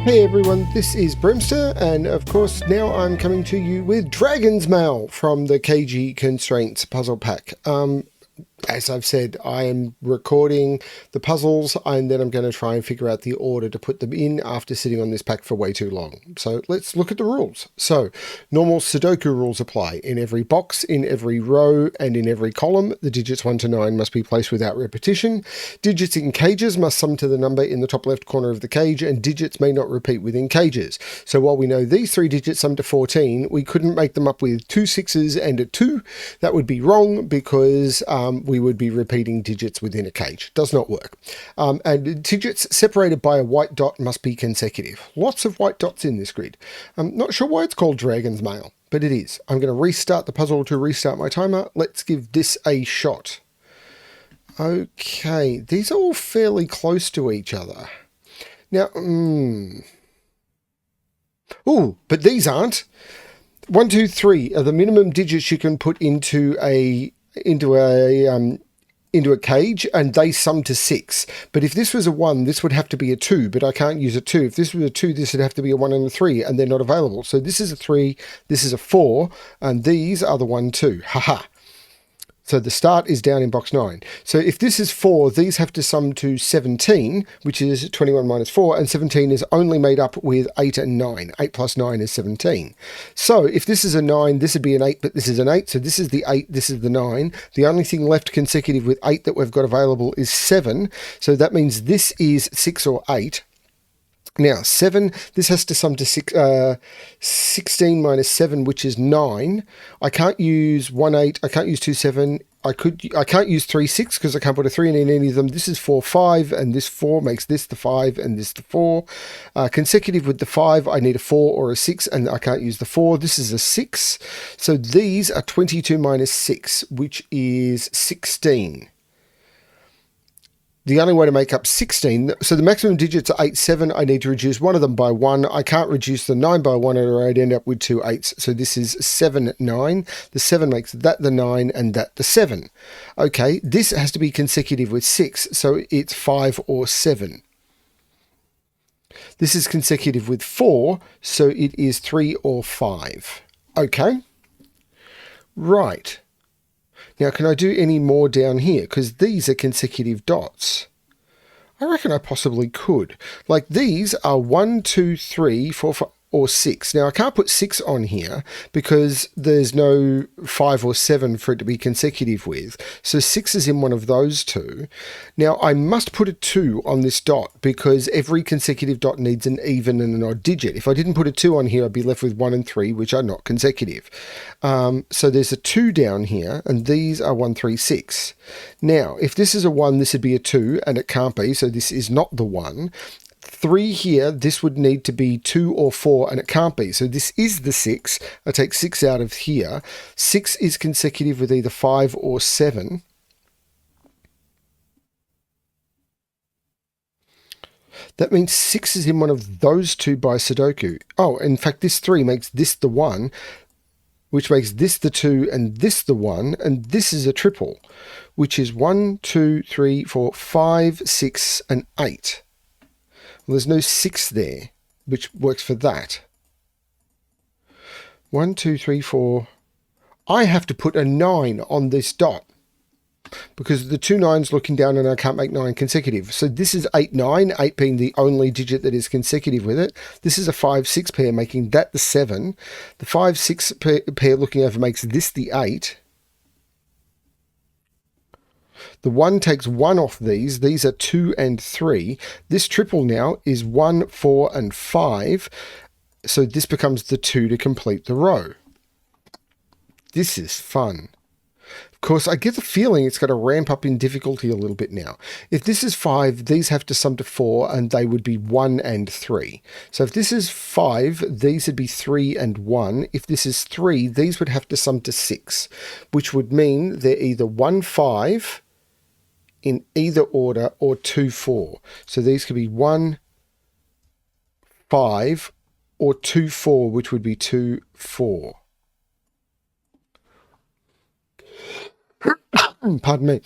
Hey everyone, this is BremSter, and of course now I'm coming to you with Dragonsmaille from the Cagey Constraints Puzzle Pack. As I've said, I am recording the puzzles and then I'm going to try and figure out the order to put them in after sitting on this pack for way too long. So let's look at the rules. So normal Sudoku rules apply. In every box, in every row and in every column, the digits 1 to 9 must be placed without repetition. Digits in cages must sum to the number in the top left corner of the cage, and digits may not repeat within cages. So while we know these three digits sum to 14, we couldn't make them up with 2 6s and a 2. That would be wrong because we would be repeating digits within a cage. Does not work. And digits separated by a white dot must be consecutive. Lots of white dots in this grid. I'm not sure why it's called Dragonsmaille, but it is. I'm going to restart the puzzle to restart my timer. Let's give this a shot. Okay, these are all fairly close to each other. Now, oh, but these aren't. 1, 2, 3 are the minimum digits you can put into a cage, and they sum to 6. But if this was a 1, this would have to be a 2, but I can't use a 2. If this was a 2, this would have to be a 1 and a 3, and they're not available. So this is a 3, this is a 4, and these are the 1, 2. Haha. So the start is down in box 9. So if this is 4, these have to sum to 17, which is 21 minus 4, and 17 is only made up with 8 and 9. 8 plus 9 is 17. So if this is a 9, this would be an 8, but this is an 8. So this is the 8, this is the 9. The only thing left consecutive with 8 that we've got available is 7. So that means this is 6 or 8. Now, 7, this has to sum to 16 minus 7, which is 9. I can't use 1, 8. I can't use 2, 7. I can't use 3, 6 because I can't put a 3 in any of them. This is 4, 5, and this 4 makes this the 5 and this the 4. Consecutive with the 5, I need a 4 or a 6, and I can't use the 4. This is a 6. So these are 22 minus 6, which is 16. The only way to make up 16, so the maximum digits are 8, 7. I need to reduce one of them by 1. I can't reduce the 9 by 1 or I'd end up with 2 8s. So this is 7, 9. The 7 makes that the 9 and that the 7. Okay, this has to be consecutive with 6, so it's 5 or 7. This is consecutive with 4, so it is 3 or 5. Okay, right. Now, can I do any more down here? Because these are consecutive dots. I reckon I possibly could. Like these are 1, 2, 3, 4, 5, or 6. Now, I can't put 6 on here because there's no 5 or 7 for it to be consecutive with. So 6 is in one of those two. Now, I must put a 2 on this dot because every consecutive dot needs an even and an odd digit. If I didn't put a 2 on here, I'd be left with 1 and 3, which are not consecutive. So there's a 2 down here, and these are 1, 3, 6. Now, if this is a 1, this would be a 2, and it can't be, so this is not the 1. 3 here, this would need to be 2 or 4, and it can't be. So this is the 6. I take 6 out of here. 6 is consecutive with either 5 or 7. That means 6 is in one of those two by Sudoku. Oh, in fact, this 3 makes this the 1, which makes this the 2 and this the 1, and this is a triple, which is 1, 2, 3, 4, 5, 6, and 8. Well, there's no 6 there, which works for that. 1, 2, 3, 4. I have to put a 9 on this dot because the 2 9s looking down and I can't make 9 consecutive. So this is 8, 9, 8 being the only digit that is consecutive with it. This is a 5, 6 pair, making that the 7. The 5, 6 pair looking over makes this the 8. The 1 takes 1 off these. These are 2 and 3. This triple now is 1, 4, and 5. So this becomes the 2 to complete the row. This is fun. Of course, I get the feeling it's going to ramp up in difficulty a little bit now. If this is 5, these have to sum to 4, and they would be 1 and 3. So if this is 5, these would be 3 and 1. If this is 3, these would have to sum to 6, which would mean they're either 1, 5, in either order, or 2, 4. So these could be 1, 5, or 2, 4, which would be 2, 4. Pardon me.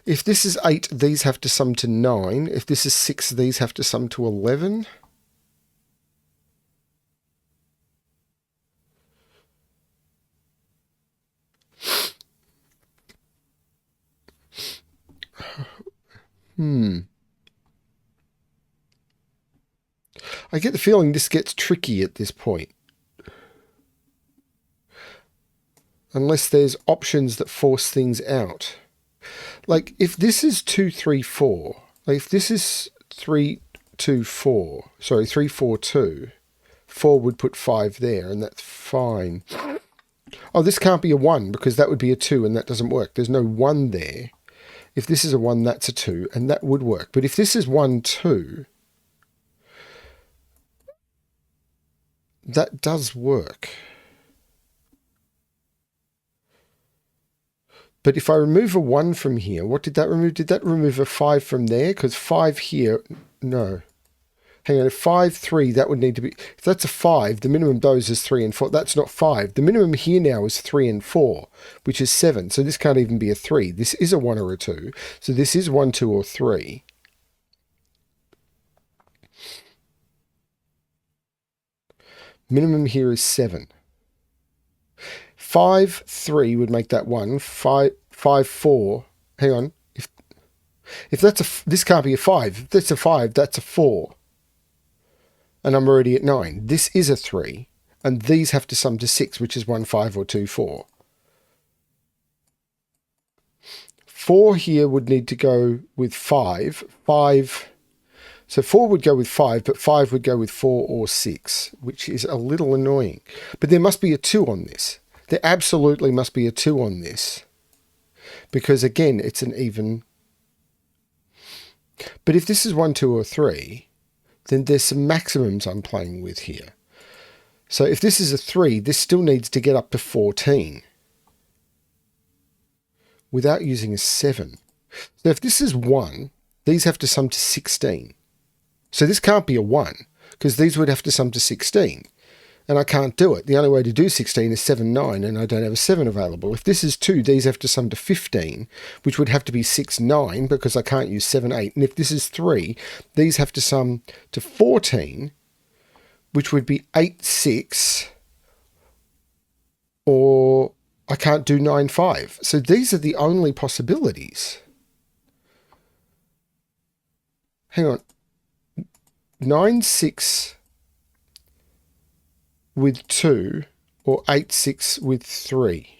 If this is 8, these have to sum to 9. If this is 6, these have to sum to 11. I get the feeling this gets tricky at this point. Unless there's options that force things out. Like, if this is 2, 3, 4, like if this is 3, 2, 4, sorry, 3, 4, 2, 4 would put 5 there, and that's fine. Oh, this can't be a 1, because that would be a 2, and that doesn't work. There's no 1 there. If this is a 1, that's a 2, and that would work. But if this is 1, 2, that does work. But if I remove a 1 from here, what did that remove? Did that remove a 5 from there? Because 5 here, no. Hang on, if 5, 3, that would need to be... If that's a 5, the minimum of those is 3 and 4. That's not 5. The minimum here now is 3 and 4, which is 7. So this can't even be a 3. This is a 1 or a 2. So this is 1, 2, or 3. Minimum here is 7. 5, 3 would make that 1. 5, 4. Hang on. If that's a... This can't be a 5. If that's a 5, that's a 4. And I'm already at 9. This is a 3. And these have to sum to 6, which is 1, 5, or 2, 4. 4 here would need to go with 5. 5... So 4 would go with 5, but 5 would go with 4 or 6, which is a little annoying. But there must be a 2 on this. There absolutely must be a 2 on this. Because, again, it's an even... But if this is 1, 2, or 3, then there's some maximums I'm playing with here. So if this is a 3, this still needs to get up to 14 without using a 7. So if this is 1, these have to sum to 16. So this can't be a 1, because these would have to sum to 16. And I can't do it. The only way to do 16 is 7, 9, and I don't have a 7 available. If this is 2, these have to sum to 15, which would have to be 6, 9, because I can't use 7, 8. And if this is 3, these have to sum to 14, which would be 8, 6, or I can't do 9, 5. So these are the only possibilities. Hang on. 9, 6... with 2, or 8, 6 with 3.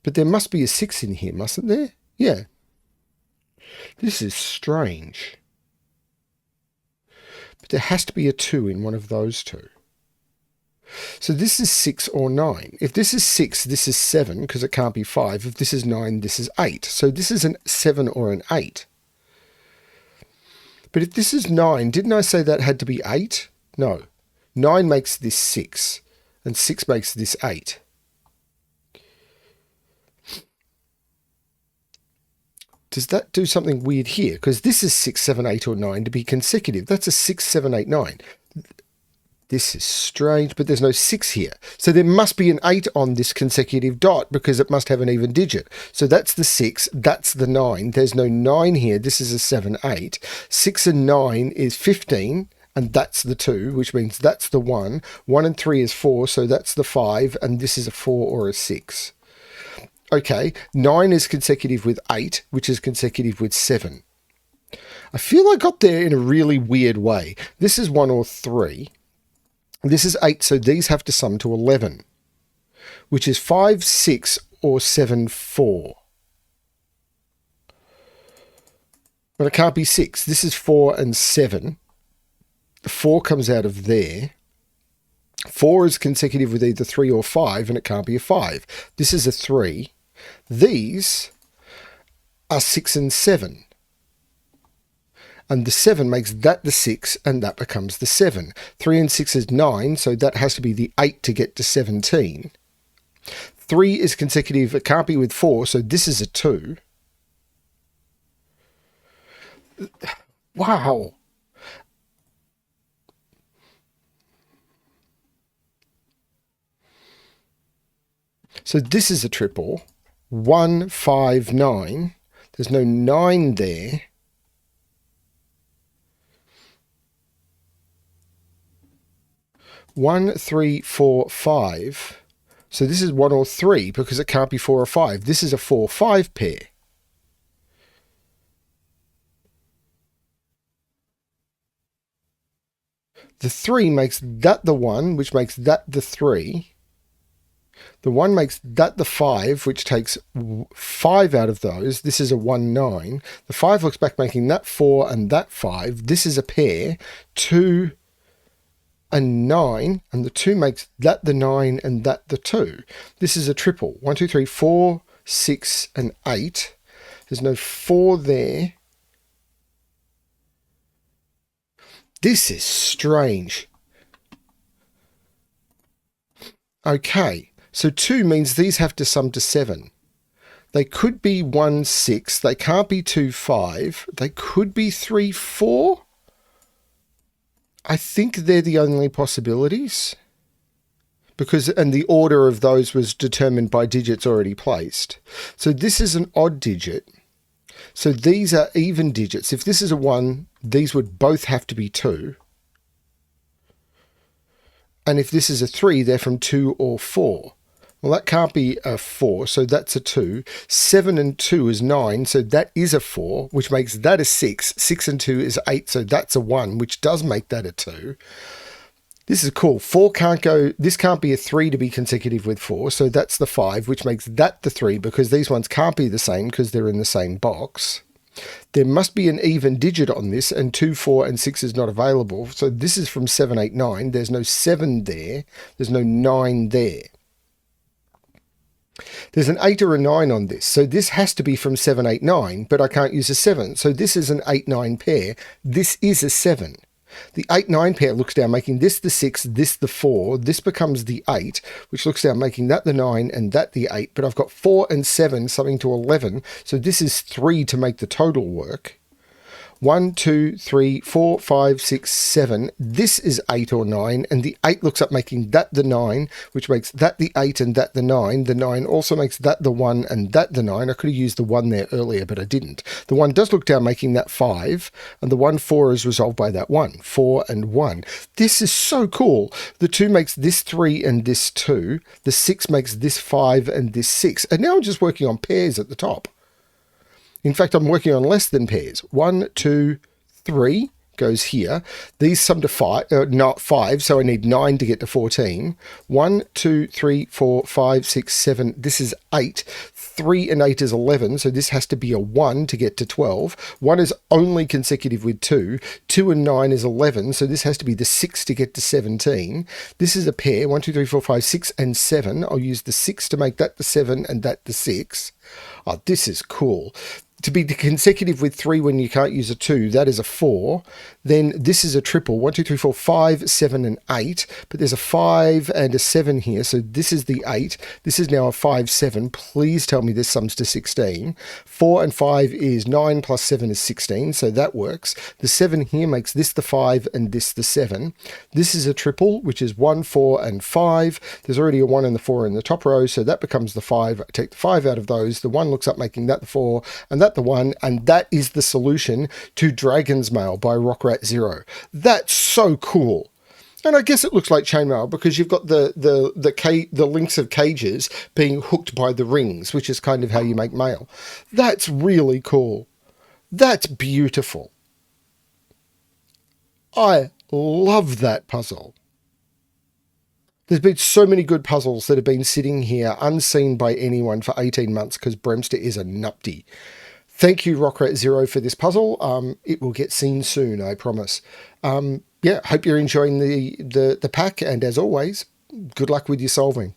But there must be a 6 in here, mustn't there? Yeah. This is strange. But there has to be a 2 in one of those two. So this is 6 or 9. If this is 6, this is 7, because it can't be 5. If this is 9, this is 8. So this is a 7 or an 8. But if this is 9, didn't I say that had to be 8? No. 9 makes this 6, and 6 makes this 8. Does that do something weird here? Because this is 6, 7, 8, or 9 to be consecutive. That's a 6, 7, 8, 9. This is strange, but there's no 6 here. So there must be an 8 on this consecutive dot because it must have an even digit. So that's the 6, that's the 9. There's no 9 here. This is a 7, 8. 6 and 9 is 15, and that's the 2, which means that's the 1. 1 and 3 is 4, so that's the 5, and this is a 4 or a 6. Okay, 9 is consecutive with 8, which is consecutive with 7. I feel I got there in a really weird way. This is 1 or 3. This is 8, so these have to sum to 11, which is 5, 6, or 7, 4. But it can't be 6. This is 4 and 7. 4 comes out of there. 4 is consecutive with either 3 or 5, and it can't be a 5. This is a 3. These are 6 and 7. And the 7 makes that the 6, and that becomes the 7. 3 and 6 is 9, so that has to be the 8 to get to 17. 3 is consecutive, it can't be with 4, so this is a 2. Wow. So this is a triple. 1, 5, 9. There's no 9 there. One, 3, 4, 5. So this is 1 or 3 because it can't be 4 or 5. This is a 4, 5 pair. The 3 makes that the 1, which makes that the 3. The 1 makes that the 5, which takes 5 out of those. This is a 1, 9. The 5 looks back, making that 4 and that 5. This is a pair. 2 and 9, and the 2 makes that the 9 and that the 2. This is a triple. 1, 2, 3, 4, 6, and 8. There's no 4 there. This is strange. Okay, so 2 means these have to sum to 7. They could be 1, 6. They can't be 2, 5. They could be 3, 4. I think they're the only possibilities. And the order of those was determined by digits already placed. So this is an odd digit. So these are even digits. If this is a 1, these would both have to be 2. And if this is a 3, they're from 2 or 4. Well, that can't be a 4, so that's a 2. 7 and 2 is 9, so that is a 4, which makes that a 6. 6 and 2 is 8, so that's a 1, which does make that a 2. This is cool. 4 can't go, this can't be a 3 to be consecutive with 4, so that's the 5, which makes that the 3, because these ones can't be the same because they're in the same box. There must be an even digit on this, and 2, 4, and 6 is not available. So this is from 7, 8, 9. There's no 7 there. There's no 9 there. There's an 8 or a 9 on this. So this has to be from 7, 8, 9, but I can't use a 7. So this is an 8, 9 pair. This is a 7. The 8, 9 pair looks down, making this the 6, this the 4. This becomes the 8, which looks down, making that the 9 and that the 8. But I've got 4 and 7, something to 11. So this is 3 to make the total work. 1, 2, 3, 4, 5, 6, 7. This is 8 or 9, and the 8 looks up, making that the 9, which makes that the 8 and that the 9. The 9 also makes that the 1 and that the 9. I could have used the 1 there earlier, but I didn't. The 1 does look down, making that 5, and the 1, 4 is resolved by that 1. 4 and 1. This is so cool. The 2 makes this 3 and this 2. The 6 makes this 5 and this 6. And now I'm just working on pairs at the top. In fact, I'm working on less than pairs. 1, 2, 3 goes here. These sum to 5, not 5, so I need 9 to get to 14. 1, 2, 3, 4, 5, 6, 7. This is 8. 3 and 8 is 11, so this has to be a 1 to get to 12. 1 is only consecutive with 2. 2 and 9 is 11, so this has to be the 6 to get to 17. This is a pair, 1, 2, 3, 4, 5, 6, and 7. I'll use the 6 to make that the 7 and that the 6. Oh, this is cool. To be consecutive with 3 when you can't use a 2, that is a 4. Then this is a triple, 1, 2, 3, 4, 5, 7, and 8. But there's a 5 and a 7 here, so this is the 8. This is now a 5, 7. Please tell me this sums to 16. 4 and 5 is 9 plus 7 is 16, so that works. The 7 here makes this the 5 and this the 7. This is a triple, which is 1, 4, and 5. There's already a 1 and the 4 in the top row, so that becomes the 5. I take the 5 out of those. The 1 looks up, making that the 4, and that the 1, and that is the solution to Dragonsmaille by rockratzero. That's so cool. And I guess it looks like chainmail because you've got the links of cages being hooked by the rings, which is kind of how you make mail. That's really cool. That's beautiful. I love that puzzle. There's been so many good puzzles that have been sitting here unseen by anyone for 18 months because BremSter is a nupty. Thank you, rockratzero, for this puzzle. It will get seen soon, I promise. Yeah, hope you're enjoying the pack, and as always, good luck with your solving.